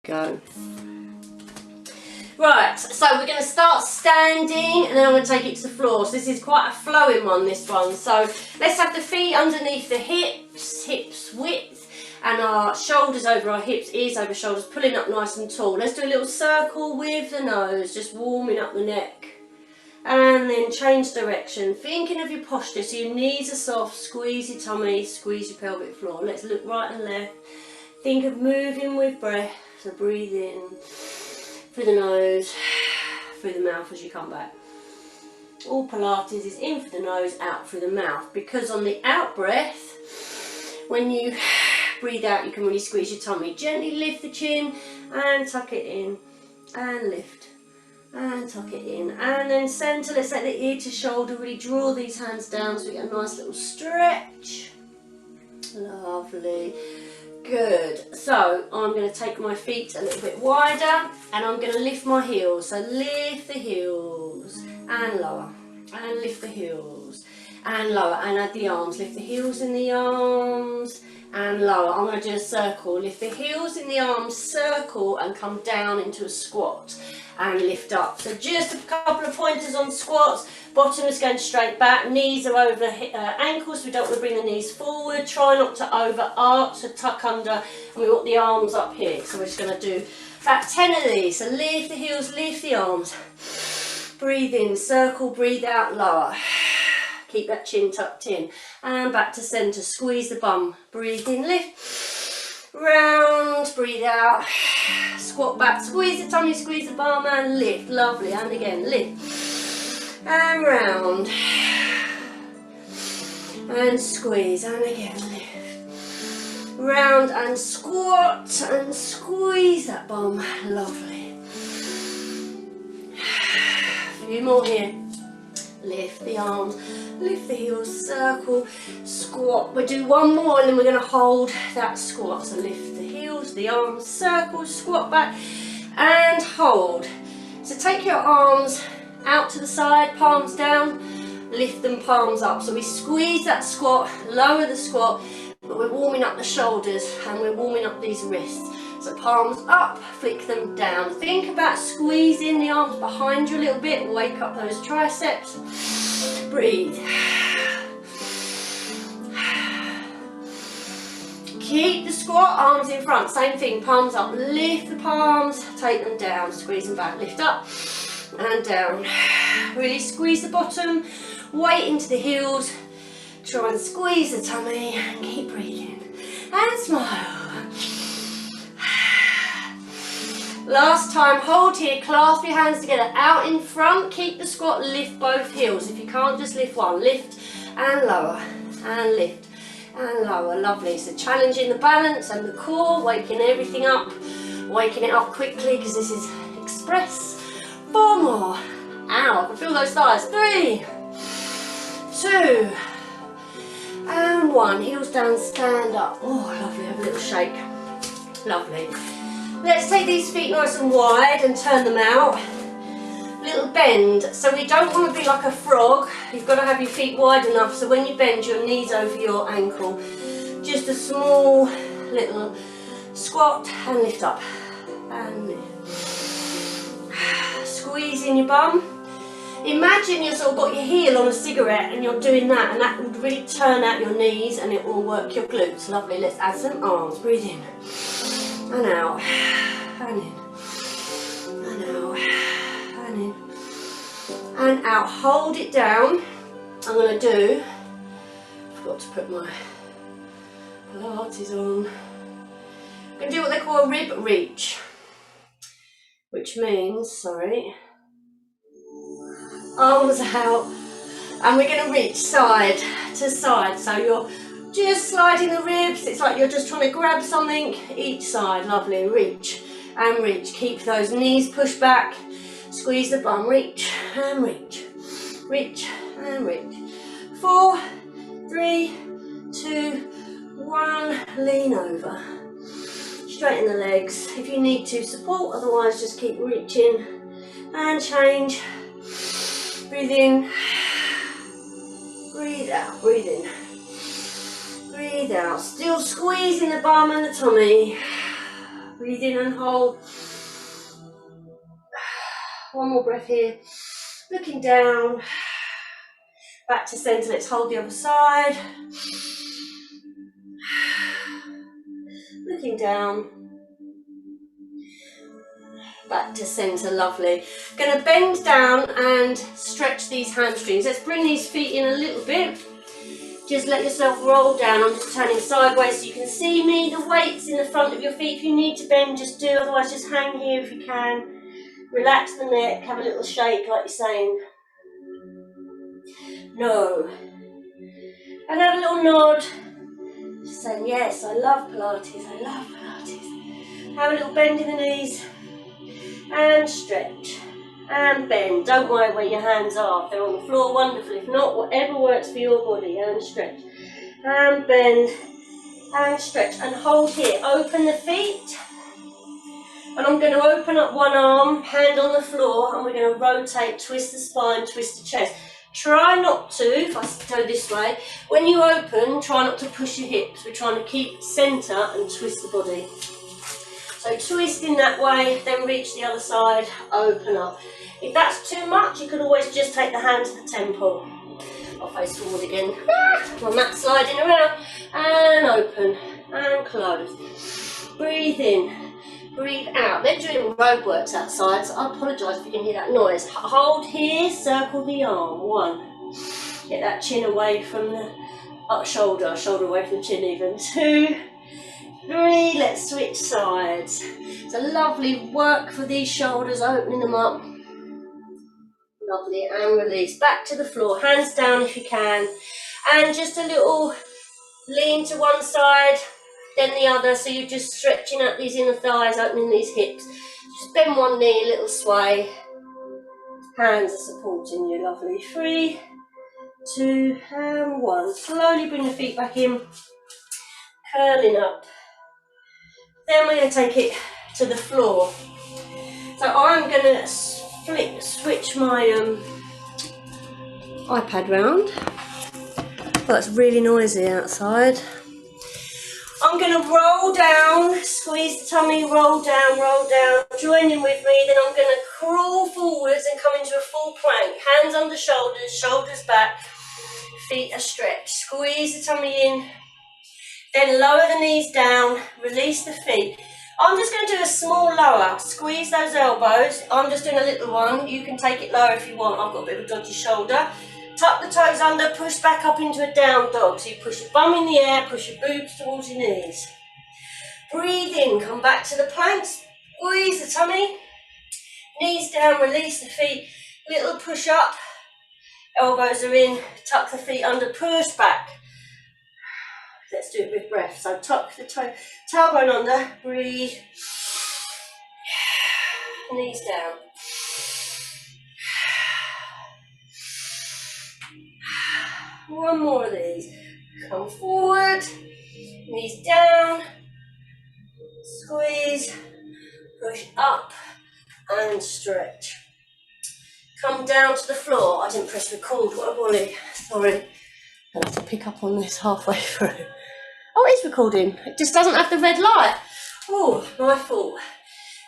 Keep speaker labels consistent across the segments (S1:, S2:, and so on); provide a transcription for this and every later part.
S1: Go. Right, so we're going to start standing and then I'm going to take it to the floor. So this is quite a flowing one, this one. So let's have the feet underneath the hips, hips width, and our shoulders over our hips, ears over shoulders, pulling up nice and tall. Let's do a little circle with the nose, just warming up the neck. And then change direction, thinking of your posture, so your knees are soft, squeeze your tummy, squeeze your pelvic floor. Let's look right and left. Think of moving with breath, so breathe in through the nose, through the mouth as you come back. All Pilates is in through the nose, out through the mouth, because on the out breath, when you breathe out, you can really squeeze your tummy. Gently lift the chin and tuck it in, and lift. And tuck it in, and then centre. Let's let the ear to shoulder really draw these hands down so we get a nice little stretch. Lovely, good. So I'm going to take my feet a little bit wider and I'm going to lift my heels. So lift the heels and lower, and lift the heels and lower, and add the arms. Lift the heels in the arms and lower. I'm going to do a circle. Lift the heels in the arms, circle, and come down into a squat. And lift up. So just a couple of pointers on squats. Bottom is going straight back, knees are over ankles, we don't want to bring the knees forward. Try not to over arch, so tuck under, and we want the arms up here. So we're just going to do about 10 of these. So lift the heels, lift the arms. Breathe in, circle, breathe out, lower. Keep that chin tucked in. And back to centre, squeeze the bum. Breathe in, lift. Round, breathe out, squat back, squeeze the tummy, squeeze the bum, and lift. Lovely, and again, lift, and round, and squeeze, and again, lift, round, and squat, and squeeze that bum. Lovely. A few more here. Lift the arms, lift the heels, circle, squat. We'll do one more and then we're going to hold that squat. So lift the heels, the arms, circle, squat back and hold. So take your arms out to the side, palms down, lift them, palms up. So we squeeze that squat, lower the squat, but we're warming up the shoulders and we're warming up these wrists. So palms up, flick them down. Think about squeezing the arms behind you a little bit, wake up those triceps. Breathe. Keep the squat, arms in front, same thing, palms up, lift the palms, take them down, squeeze them back, lift up and down. Really squeeze the bottom, weight into the heels, try and squeeze the tummy and keep breathing and smile. Last time, hold here, clasp your hands together, out in front, keep the squat, lift both heels. If you can't, just lift one, lift and lower, and lift and lower. Lovely. So challenging the balance and the core, waking everything up, waking it up quickly because this is express. 4 more. Ow, I can feel those thighs. 3, 2, and 1. Heels down, stand up. Oh, lovely, have a little shake. Lovely. Let's take these feet nice and wide and turn them out. Little bend. So we don't want to be like a frog. You've got to have your feet wide enough so when you bend, your knees over your ankle. Just a small little squat and lift up. And lift. Squeeze in your bum. Imagine you've sort of got your heel on a cigarette and you're doing that, and that would really turn out your knees and it will work your glutes. Lovely. Let's add some arms. Breathe in. And out, and in, and out, and in, and out. Hold it down. I'm going to do, forgot to put my Pilates on. I'm going to do what they call a rib reach, which means, sorry, arms out, and we're going to reach side to side. So you're just sliding the ribs, it's like you're just trying to grab something each side. Lovely, reach and reach. Keep those knees pushed back, squeeze the bum, reach and reach, reach and reach. 4, 3, 2, 1, lean over. Straighten the legs if you need to support, otherwise just keep reaching and change. Breathe in, breathe out, breathe in. Breathe out, still squeezing the bum and the tummy. Breathe in and hold. One more breath here. Looking down. Back to centre. Let's hold the other side. Looking down. Back to centre, lovely. Going to bend down and stretch these hamstrings. Let's bring these feet in a little bit. Just let yourself roll down. I'm just turning sideways so you can see me. The weight's in the front of your feet. If you need to bend, just do. Otherwise, just hang here if you can. Relax the neck. Have a little shake like you're saying no. And have a little nod. Just saying, yes, I love Pilates. I love Pilates. Have a little bend in the knees. And stretch. And bend. Don't worry where your hands are. If they're on the floor, wonderful. If not, whatever works for your body. And stretch. And bend. And stretch. And hold here. Open the feet. And I'm going to open up one arm, hand on the floor, and we're going to rotate, twist the spine, twist the chest. Try not to, if I go this way, when you open, try not to push your hips. We're trying to keep centre and twist the body. So twist in that way, then reach the other side, open up. If that's too much, you could always just take the hand to the temple. I'll face forward again. My mat's sliding around. And open, and close. Breathe in. Breathe out. They're doing roadworks outside, so I apologise if you can hear that noise. Hold here, circle the arm. 1. Get that chin away from the shoulder away from the chin even. 2, 3, let's switch sides. It's a lovely work for these shoulders, opening them up. Lovely, and release. Back to the floor, hands down if you can. And just a little lean to one side, then the other, so you're just stretching out these inner thighs, opening these hips. Just bend one knee, a little sway. Hands are supporting you, lovely. 3, 2, and 1. Slowly bring the feet back in, curling up. Then we're going to take it to the floor. So I'm going to switch my iPad round. Oh, it's really noisy outside. I'm going to roll down, squeeze the tummy, roll down, join in with me. Then I'm going to crawl forwards and come into a full plank. Hands under shoulders, shoulders back, feet are stretched. Squeeze the tummy in, then lower the knees down, release the feet. I'm just going to do a small lower, squeeze those elbows. I'm just doing a little one. You can take it lower if you want. I've got a bit of a dodgy shoulder. Tuck the toes under, push back up into a down dog. So you push your bum in the air, push your boobs towards your knees. Breathe in, come back to the planks, squeeze the tummy, knees down, release the feet, little push up, elbows are in, tuck the feet under, push back. Let's do it with breath. So tuck the tailbone under, breathe, knees down. One more of these. Come forward, knees down, squeeze, push up and stretch. Come down to the floor. I didn't press record, what a wally. Sorry. I'll have to pick up on this halfway through. Oh, it is recording. It just doesn't have the red light. Oh, my fault.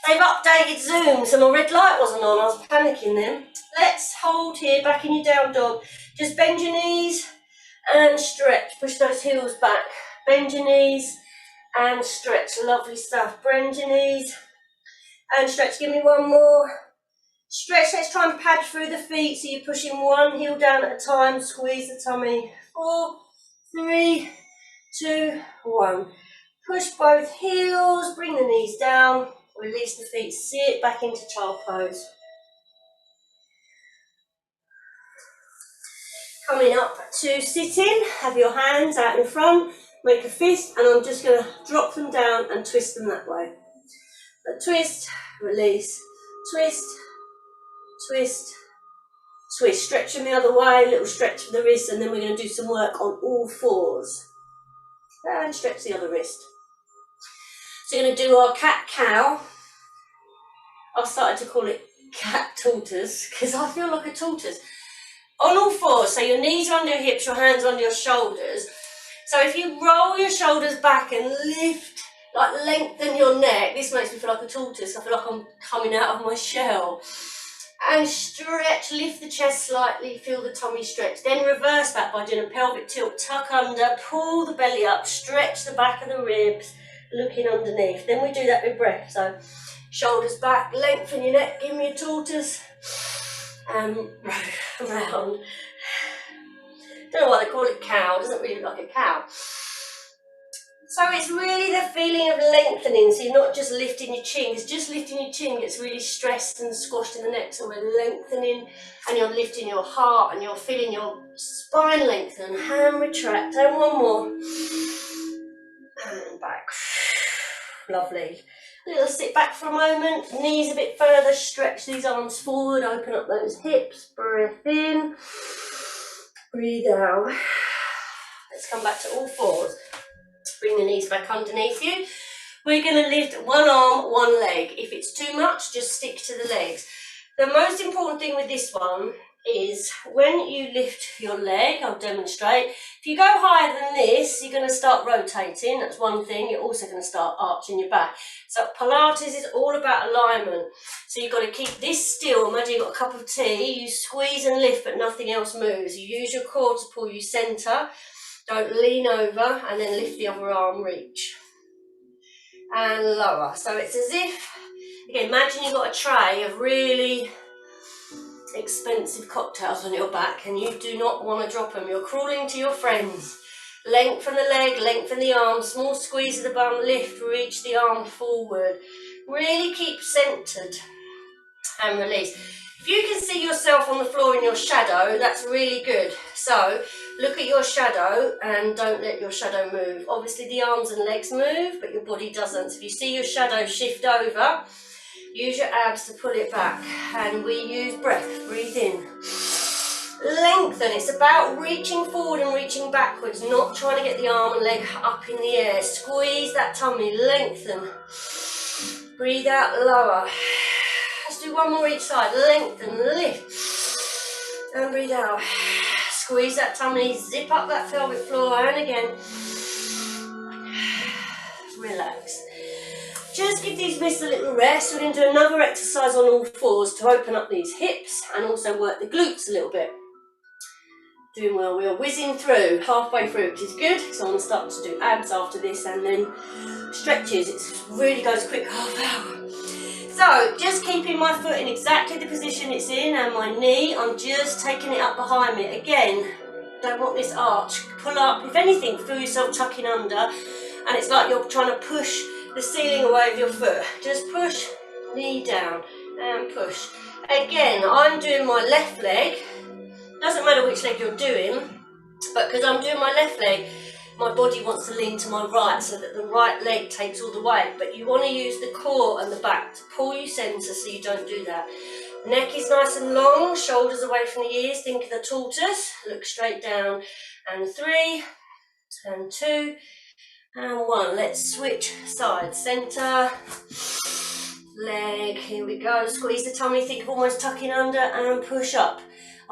S1: They've updated Zoom, so my red light wasn't on. I was panicking then. Let's hold here, back in your down dog. Just bend your knees and stretch. Push those heels back. Bend your knees and stretch. Lovely stuff. Bend your knees and stretch. Give me one more. Stretch. Let's try and pad through the feet. So you're pushing one heel down at a time. Squeeze the tummy. 4, 3, 2, 1. Push both heels. Bring the knees down. Release the feet. Sit back into child pose. Coming up to sitting, have your hands out in front, make a fist, and I'm just going to drop them down and twist them that way. A twist, release, twist, twist, twist. Stretch them the other way, a little stretch for the wrist, and then we're going to do some work on all fours. And stretch the other wrist. So we're going to do our cat-cow. I've started to call it cat-tortoise because I feel like a tortoise. On all fours, so your knees are under your hips, your hands under your shoulders. So if you roll your shoulders back and lift Like lengthen your neck. This makes me feel like a tortoise. I feel like I'm coming out of my shell. And stretch, lift the chest slightly, feel the tummy stretch. Then reverse that by doing a pelvic tilt, tuck under, pull the belly up, stretch the back of the ribs, looking underneath. Then we do that with breath. So shoulders back, lengthen your neck, give me a tortoise, and round. Don't know why they call it cow, it doesn't really look like a cow. So it's really the feeling of lengthening, so you're not just lifting your chin, because just lifting your chin gets really stressed and squashed in the neck, so we're lengthening and you're lifting your heart and you're feeling your spine lengthen, hand retract, and one more, and back, lovely. Little sit back for a moment, knees a bit further, stretch these arms forward, open up those hips, breath in, breathe out. Let's come back to all fours. Bring the knees back underneath you. We're going to lift one arm, one leg. If it's too much, just stick to the legs. The most important thing with this one is when you lift your leg, I'll demonstrate. If you go higher than this, you're going to start rotating. That's one thing. You're also going to start arching your back. So Pilates is all about alignment. So you've got to keep this still. Imagine you've got a cup of tea. You squeeze and lift, but nothing else moves. You use your core to pull you centre. Don't lean over, and then lift the other arm, reach. And lower. So it's as if, again, imagine you've got a tray of really expensive cocktails on your back and you do not want to drop them. You're crawling to your friends. Lengthen the leg, lengthen the arm, small squeeze of the bum, lift, reach the arm forward. Really keep centered and release. If you can see yourself on the floor in your shadow, that's really good. So look at your shadow and don't let your shadow move. Obviously the arms and legs move, but your body doesn't. So if you see your shadow shift over, use your abs to pull it back. And we use breath, breathe in. Lengthen, it's about reaching forward and reaching backwards, not trying to get the arm and leg up in the air. Squeeze that tummy, lengthen. Breathe out, lower. Let's do one more each side. Lengthen, lift, and breathe out. Squeeze that tummy, zip up that pelvic floor, and again, relax. Just give these wrists a little rest. We're going to do another exercise on all fours to open up these hips and also work the glutes a little bit. Doing well, we are whizzing through, halfway through, which is good, because I want to start to do abs after this and then stretches. It really goes quick, half hour. So, just keeping my foot in exactly the position it's in and my knee, I'm just taking it up behind me. Again, don't want this arch. Pull up, if anything, feel yourself tucking under, and it's like you're trying to push the ceiling away with your foot. Just push, knee down, and push. Again, I'm doing my left leg. Doesn't matter which leg you're doing, but because I'm doing my left leg, my body wants to lean to my right so that the right leg takes all the weight, but you want to use the core and the back to pull you centre so you don't do that. Neck is nice and long, shoulders away from the ears, think of the tortoise, look straight down, and 3, and 2, and 1. Let's switch sides, centre, leg, here we go, squeeze the tummy, think of almost tucking under, and push up.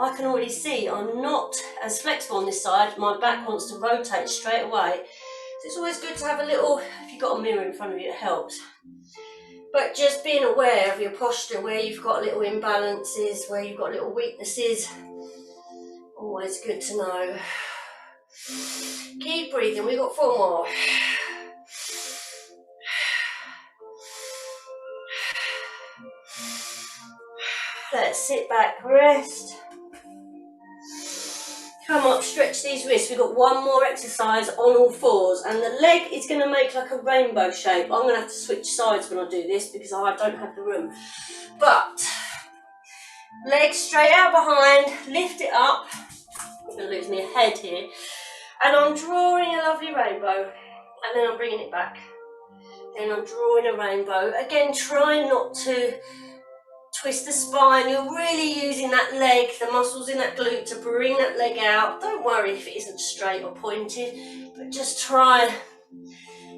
S1: I can already see I'm not as flexible on this side. My back wants to rotate straight away. So it's always good to have a little, if you've got a mirror in front of you, it helps. But just being aware of your posture, where you've got little imbalances, where you've got little weaknesses. Always good to know. Keep breathing, we've got 4 more. Let's sit back, rest. Come up, stretch these wrists. We've got one more exercise on all fours, and the leg is going to make like a rainbow shape. I'm going to have to switch sides when I do this because I don't have the room. But legs straight out behind, lift it up. I'm going to lose me a head here. And I'm drawing a lovely rainbow, and then I'm bringing it back. Then I'm drawing a rainbow. Again, try not to twist the spine. You're really using that leg, the muscles in that glute to bring that leg out. Don't worry if it isn't straight or pointed, but just try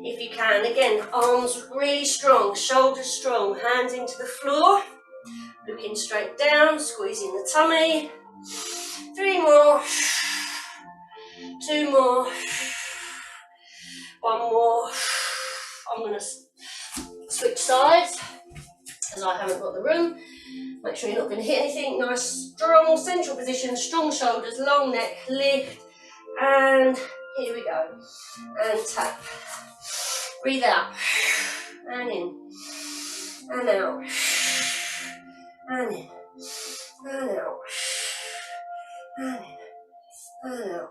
S1: if you can. Again, arms really strong, shoulders strong, hands into the floor, looking straight down, squeezing the tummy. 3 more, 2 more, 1 more. I'm going to switch sides as I haven't got the room. Make sure you're not going to hit anything. Nice, strong central position, strong shoulders, long neck, lift, and here we go. And tap. Breathe out, and in, and out, and in, and out, and in, and out,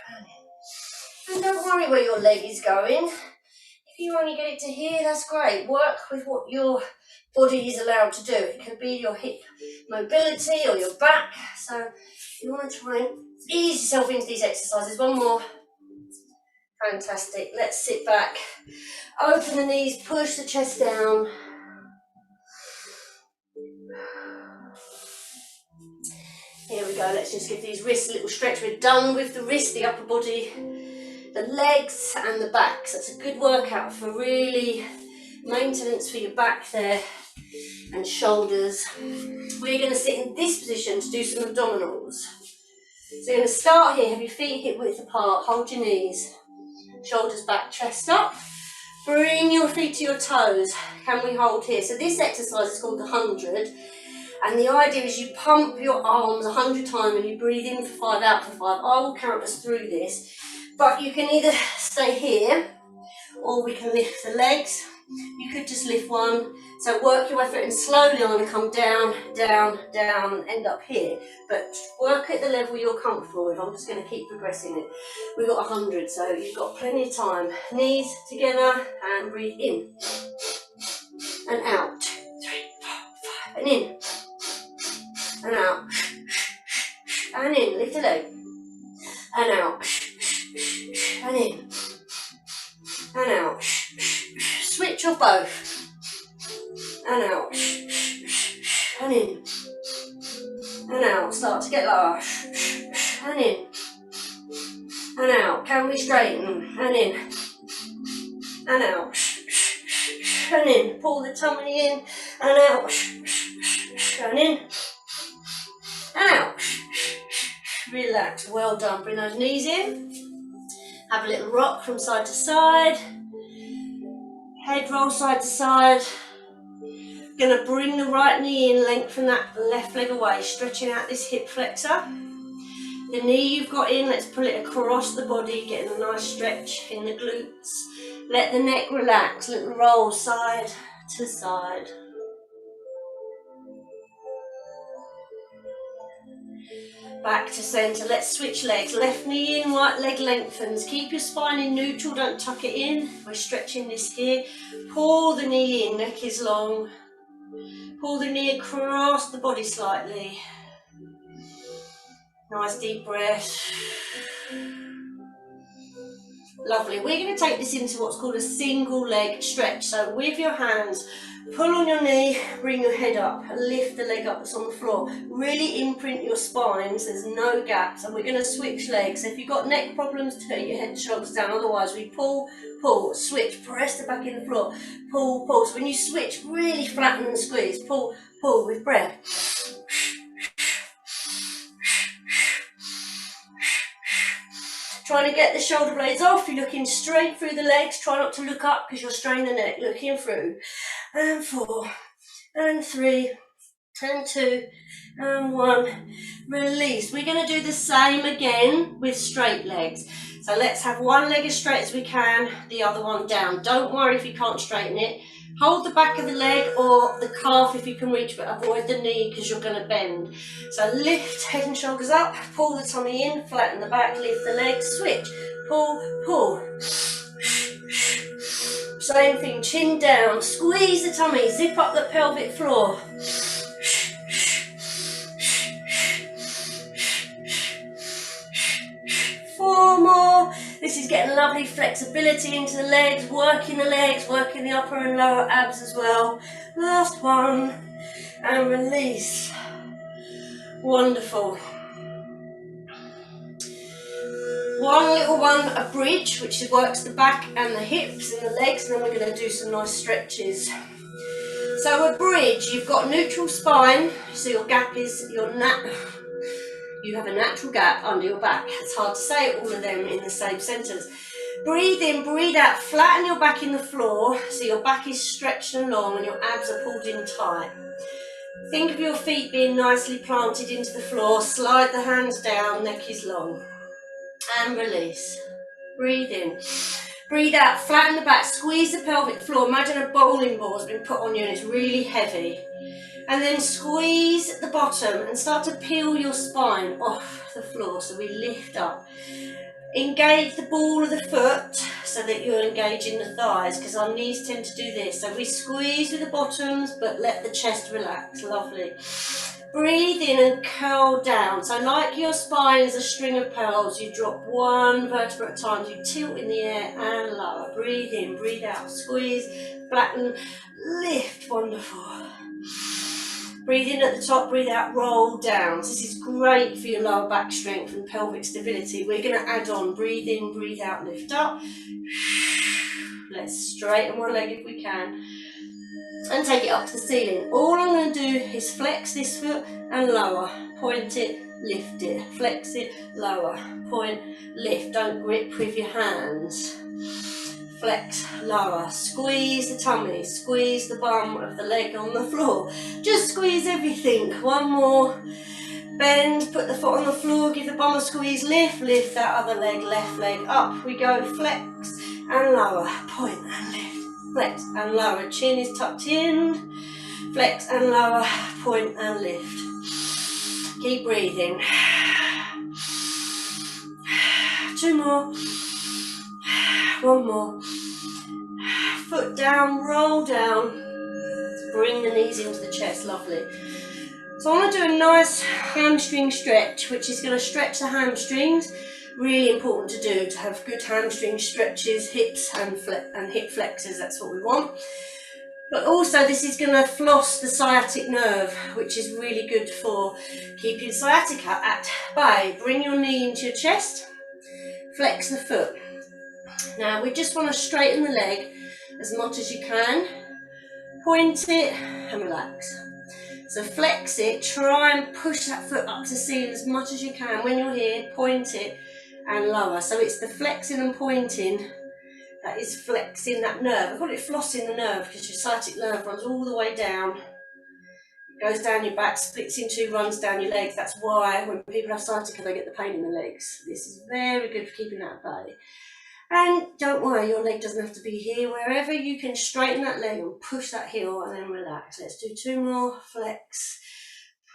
S1: and in. And don't worry where your leg is going. If you only get it to here, that's great. Work with what your body is allowed to do. It could be your hip mobility or your back. So you want to try and ease yourself into these exercises. One more. Fantastic. Let's sit back. Open the knees, push the chest down. Here we go. Let's just give these wrists a little stretch. We're done with the wrist, the upper body, the legs and the back. So it's a good workout for really maintenance for your back there and shoulders. We're going to sit in this position to do some abdominals. So you're going to start here, have your feet hip width apart, hold your knees, shoulders back, chest up. Bring your feet to your toes. Can we hold here? So this exercise is called the 100. And the idea is you pump your arms 100 times and you breathe in for 5, out for 5. I will count us through this. But you can either stay here or we can lift the legs. You could just lift one. So work your way through it and slowly I'm going to come down, down, down and end up here. But work at the level you're comfortable with. I'm just going to keep progressing it. We've got 100, so you've got plenty of time. Knees together and breathe in. And out. 2, 3, 4, 5. And in. And out. And in. Lift the leg. And out. And in. And out. Switch or both. And out. And in. And out. Start to get lower. And in. And out. Can we straighten? And in. And out. And in. Pull the tummy in. And out. And in. And out. Relax. Well done. Bring those knees in. Have a little rock from side to side. Head roll side to side. Going to bring the right knee in, lengthen that left leg away, stretching out this hip flexor. The knee you've got in, let's pull it across the body, getting a nice stretch in the glutes. Let the neck relax, little roll side to side. Back to centre. Let's switch legs. Left knee in, right leg lengthens. Keep your spine in neutral, don't tuck it in. We're stretching this here. Pull the knee in, neck is long. Pull the knee across the body slightly. Nice deep breath. Lovely. We're going to take this into what's called a single leg stretch. So with your hands, pull on your knee, bring your head up, lift the leg up that's on the floor. Really imprint your spine so there's no gaps. And we're going to switch legs. So if you've got neck problems, turn your head and shoulders down. Otherwise, we pull, pull, switch, press the back in the floor, pull, pull. So when you switch, really flatten and squeeze. Pull, pull with breath. Trying to get the shoulder blades off, you're looking straight through the legs. Try not to look up because you'll strain the neck, looking through. And 4, and 3, and 2, and 1. Release. We're going to do the same again with straight legs. So let's have one leg as straight as we can, the other one down. Don't worry if you can't straighten it. Hold the back of the leg or the calf if you can reach, but avoid the knee because you're going to bend. So lift head and shoulders up, pull the tummy in, flatten the back, lift the legs, switch, pull, pull. Same thing, chin down, squeeze the tummy, zip up the pelvic floor. 4 more. This is getting lovely flexibility into the legs, working the upper and lower abs as well. Last one, and release. Wonderful. One little one, a bridge, which works the back and the hips and the legs, and then we're going to do some nice stretches. So a bridge, you've got neutral spine, so your gap is you have a natural gap under your back. It's hard to say all of them in the same sentence. Breathe in, breathe out, flatten your back in the floor so your back is stretched and long and your abs are pulled in tight. Think of your feet being nicely planted into the floor, slide the hands down, neck is long. And release. Breathe in. Breathe out, flatten the back, squeeze the pelvic floor. Imagine a bowling ball has been put on you and it's really heavy. And then squeeze the bottom and start to peel your spine off the floor so we lift up. Engage the ball of the foot so that you're engaging the thighs, because our knees tend to do this. So we squeeze with the bottoms but let the chest relax. Lovely. Breathe in and curl down. So like your spine is a string of pearls, you drop one vertebra at a time, you tilt in the air and lower. Breathe in, breathe out, squeeze, flatten, lift. Wonderful. Breathe in at the top, breathe out, roll down. So this is great for your lower back strength and pelvic stability. We're going to add on, breathe in, breathe out, lift up. Let's straighten one leg if we can. And take it up to the ceiling. All I'm going to do is flex this foot and lower. Point it, lift it. Flex it, lower. Point, lift. Don't grip with your hands. Flex, lower. Squeeze the tummy. Squeeze the bum of the leg on the floor. Just squeeze everything. One more. Bend, put the foot on the floor, give the bum a squeeze. Lift, lift that other leg, left leg up. We go flex and lower. Point and lift. Flex and lower, chin is tucked in, flex and lower, point and lift. Keep breathing. 2 more. 1 more. Foot down, roll down. Bring the knees into the chest, lovely. So I want to do a nice hamstring stretch, which is going to stretch the hamstrings. Really important to do, to have good hamstring stretches, hips and hip flexors, that's what we want. But also this is going to floss the sciatic nerve, which is really good for keeping sciatica at bay. Bring your knee into your chest, flex the foot. Now we just want to straighten the leg as much as you can. Point it and relax. So flex it, try and push that foot up to the ceiling as much as you can. When you're here, point it and lower. So it's the flexing and pointing that is flexing that nerve. I call it flossing the nerve because your sciatic nerve runs all the way down. It goes down your back, splits in two, runs down your legs. That's why when people have sciatica, they get the pain in the legs. This is very good for keeping that at bay. And don't worry, your leg doesn't have to be here. Wherever you can straighten that leg and push that heel and then relax. Let's do 2 more. Flex,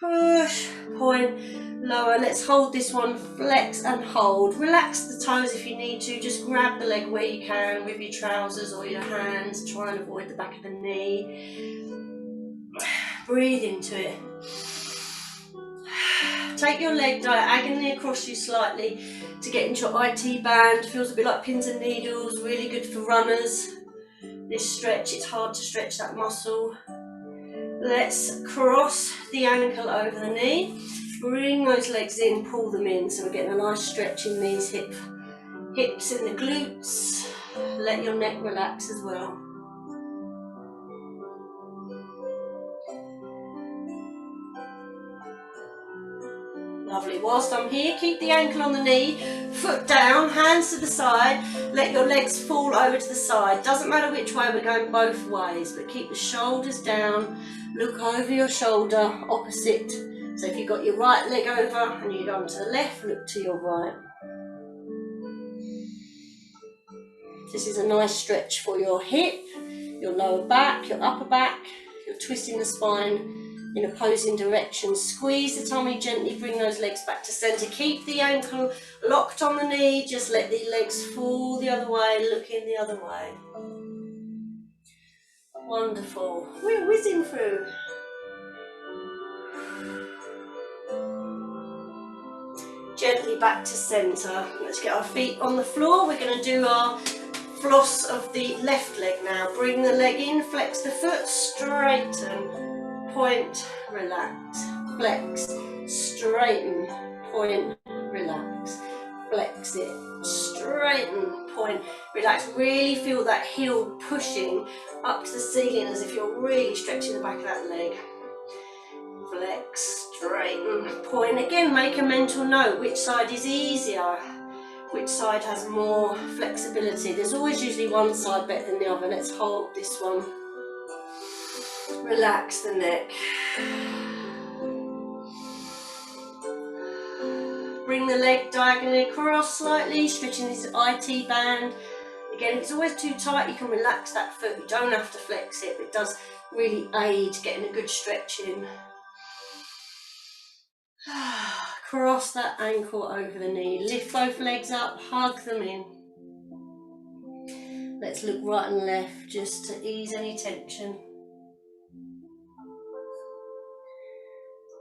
S1: push, point, lower. Let's hold this one. Flex and hold. Relax the toes if you need to. Just grab the leg where you can with your trousers or your hands. Try and avoid the back of the knee. Breathe into it. Take your leg diagonally across you slightly to get into your IT band. Feels a bit like pins and needles, really good for runners. This stretch, it's hard to stretch that muscle. Let's cross the ankle over the knee. Bring those legs in, pull them in. So we're getting a nice stretch in these hips and the glutes. Let your neck relax as well. Lovely. Whilst I'm here, keep the ankle on the knee, foot down, hands to the side. Let your legs fall over to the side. Doesn't matter which way, we're going both ways, but keep the shoulders down. Look over your shoulder, opposite. So if you've got your right leg over and you go on to the left, look to your right. This is a nice stretch for your hip, your lower back, your upper back. You're twisting the spine in opposing directions. Squeeze the tummy gently, bring those legs back to centre. Keep the ankle locked on the knee, just let the legs fall the other way, look in the other way. Wonderful. We're whizzing through. Gently back to centre. Let's get our feet on the floor. We're going to do our floss of the left leg now. Bring the leg in, flex the foot, straighten. Point, relax, flex, straighten, point, relax, flex it, straighten, point, relax. Really feel that heel pushing up to the ceiling as if you're really stretching the back of that leg. Flex, straighten, point. Again, make a mental note which side is easier. which side has more flexibility. There's always usually one side better than the other. Let's hold this one. Relax the neck. Bring the leg diagonally across slightly, stretching this IT band. Again, if it's always too tight, you can relax that foot. You don't have to flex it, but it does really aid getting a good stretch in. Cross that ankle over the knee. Lift both legs up, hug them in. Let's look right and left just to ease any tension.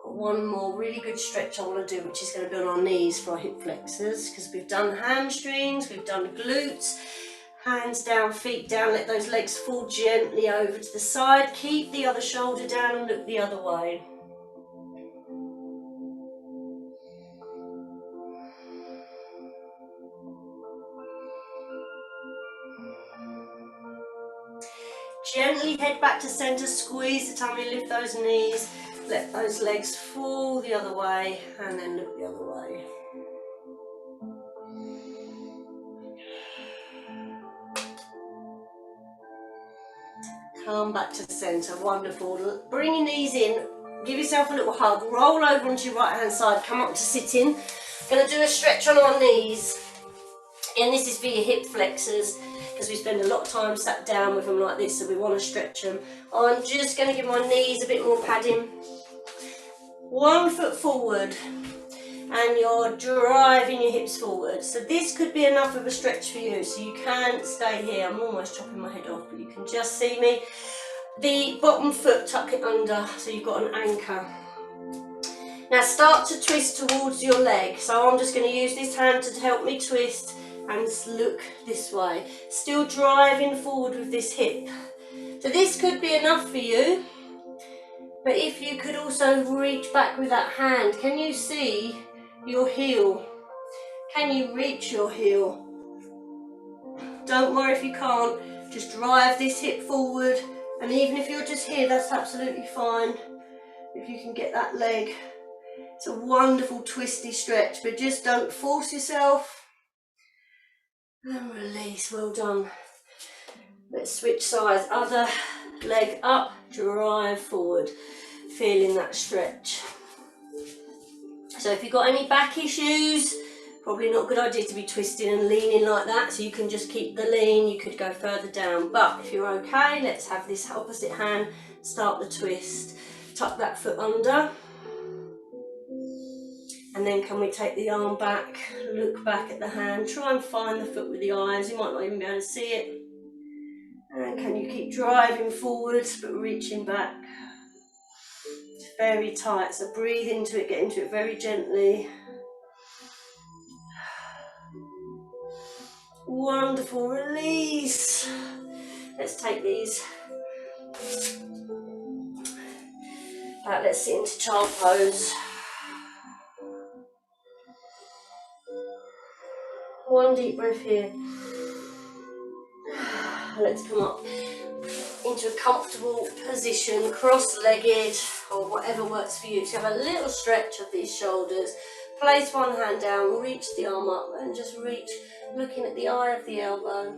S1: One more really good stretch I want to do, which is going to be on our knees for our hip flexors, because we've done hamstrings, we've done glutes. Hands down, feet down, let those legs fall gently over to the side. Keep the other shoulder down and look the other way. Gently head back to centre, squeeze the tummy, lift those knees, let those legs fall the other way, and then look the other way. Come back to centre, wonderful. Bring your knees in, give yourself a little hug, roll over onto your right hand side, come up to sitting. Going to do a stretch on our knees, and this is for your hip flexors, because we spend a lot of time sat down with them like this, so we want to stretch them. I'm just going to give my knees a bit more padding. 1 foot forward, and you're driving your hips forward. So this could be enough of a stretch for you, so you can stay here. I'm almost chopping my head off, but you can just see me. The bottom foot, tuck it under, so you've got an anchor. Now start to twist towards your leg. So I'm just going to use this hand to help me twist and look this way. Still driving forward with this hip. So this could be enough for you. But if you could also reach back with that hand, can you see your heel? Can you reach your heel? Don't worry if you can't, just drive this hip forward, and even if you're just here, that's absolutely fine. If you can get that leg, it's a wonderful twisty stretch, but just don't force yourself. And release, well done. Let's switch sides, other leg up, drive forward, feeling that stretch. So if you've got any back issues, probably not a good idea to be twisting and leaning like that, so you can just keep the lean, you could go further down. But if you're okay, let's have this opposite hand, start the twist. Tuck that foot under. And then can we take the arm back, look back at the hand, try and find the foot with the eyes, you might not even be able to see it. And can you keep driving forwards but reaching back? It's very tight, so breathe into it, get into it very gently. Wonderful, release. Let's take these. Right, let's sit into child pose. One deep breath here. Let's come up into a comfortable position, cross-legged, or whatever works for you. So have a little stretch of these shoulders. Place one hand down, reach the arm up, and just reach, looking at the eye of the elbow.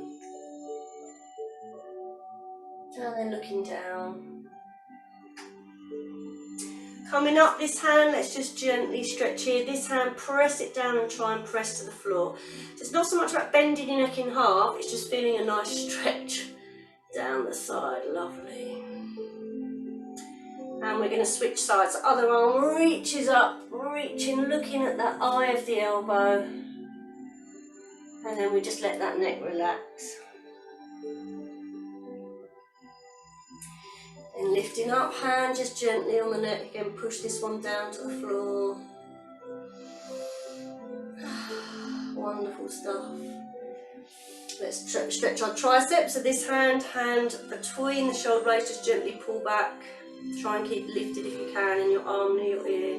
S1: And then looking down. Coming up this hand, let's just gently stretch here. This hand, press it down and try and press to the floor. So it's not so much about bending your neck in half, it's just feeling a nice stretch down the side. Lovely. And we're going to switch sides. The other arm reaches up, reaching, looking at that eye of the elbow. And then we just let that neck relax. And lifting up, hand just gently on the neck. Again, push this one down to the floor. Wonderful stuff. Let's stretch our triceps. So this hand between the shoulder blades, just gently pull back. Try and keep lifted if you can, and your arm near your ear.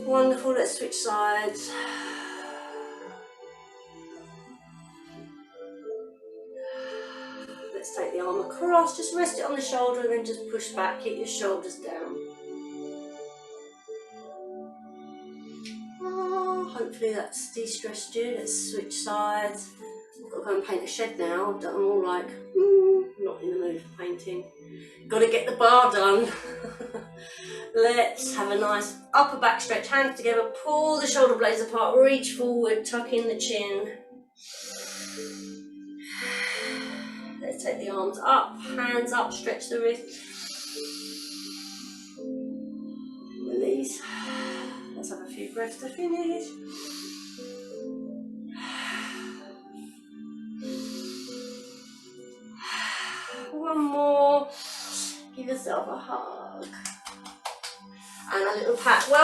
S1: Wonderful, let's switch sides. Let's take the arm across, just rest it on the shoulder and then just push back, keep your shoulders down. hopefully that's de-stressed you. Let's switch sides. I've got to go and paint a shed now. I'm all like, not in the mood for painting. Got to get the bar done. Let's have a nice upper back stretch, hands together, pull the shoulder blades apart, reach forward, tuck in the chin. Let's take the arms up, hands up, stretch the wrists. Release. Let's have a few breaths to finish. One more. Give yourself a hug. And a little pat.